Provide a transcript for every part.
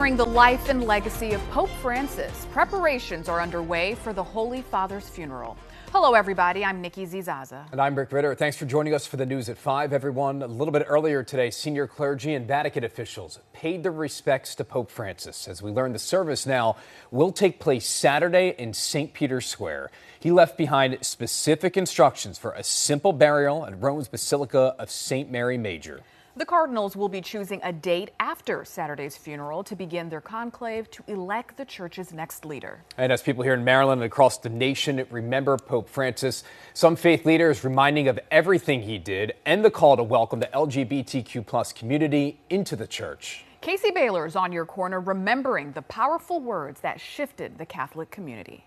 During the life and legacy of Pope Francis, preparations are underway for the Holy Father's funeral. Hello, everybody. I'm Nikki Zizaza. And I'm Rick Ritter. Thanks for joining us for the news at 5, everyone. A little bit earlier today, senior clergy and Vatican officials paid their respects to Pope Francis. As we learn, the service now will take place Saturday in St. Peter's Square. He left behind specific instructions for a simple burial at Rome's Basilica of St. Mary Major. The Cardinals will be choosing a date after Saturday's funeral to begin their conclave to elect the church's next leader. And as people here in Maryland and across the nation remember Pope Francis, some faith leaders reminding of everything he did and the call to welcome the LGBTQ+ community into the church. Casey Baylor's on your corner, remembering the powerful words that shifted the Catholic community.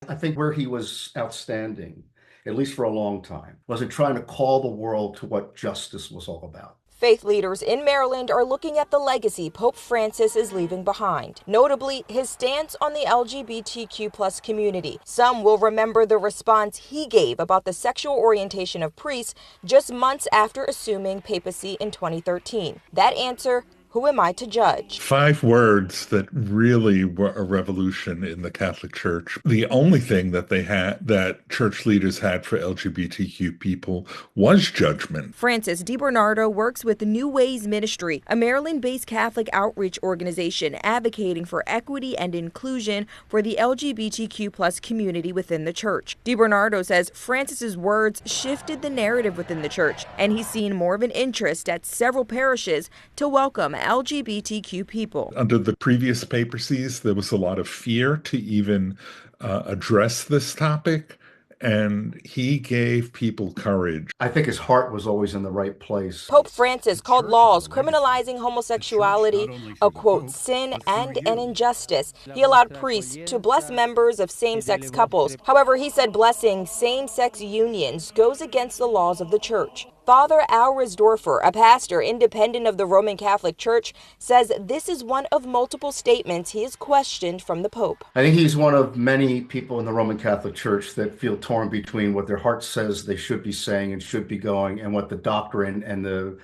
I think where he was outstanding, at least for a long time, was in trying to call the world to what justice was all about. Faith leaders in Maryland are looking at the legacy Pope Francis is leaving behind, notably his stance on the LGBTQ+ community. Some will remember the response he gave about the sexual orientation of priests just months after assuming papacy in 2013. That answer: who am I to judge? 5 words that really were a revolution in the Catholic Church. The only thing that they had, that church leaders had for LGBTQ people, was judgment. Francis DiBernardo works with New Ways Ministry, a Maryland-based Catholic outreach organization advocating for equity and inclusion for the LGBTQ+ community within the church. DiBernardo says Francis's words shifted the narrative within the church, and he's seen more of an interest at several parishes to welcome LGBTQ people. Under the previous papacies, there was a lot of fear to even address this topic, and he gave people courage. I think his heart was always in the right place. Pope Francis called laws criminalizing homosexuality a, quote, sin and an injustice. He allowed priests to bless members of same-sex couples. However, he said blessing same-sex unions goes against the laws of the church. Father Al Risdorfer, a pastor independent of the Roman Catholic Church, says this is one of multiple statements he has questioned from the Pope. I think he's one of many people in the Roman Catholic Church that feel torn between what their heart says they should be saying and should be going, and what the doctrine and the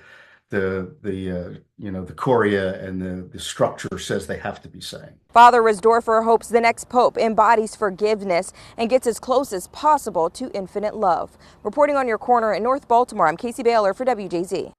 Curia and the structure says they have to be saying. Father Risdorfer hopes the next pope embodies forgiveness and gets as close as possible to infinite love. Reporting on your corner in North Baltimore, I'm Casey Baylor for WJZ.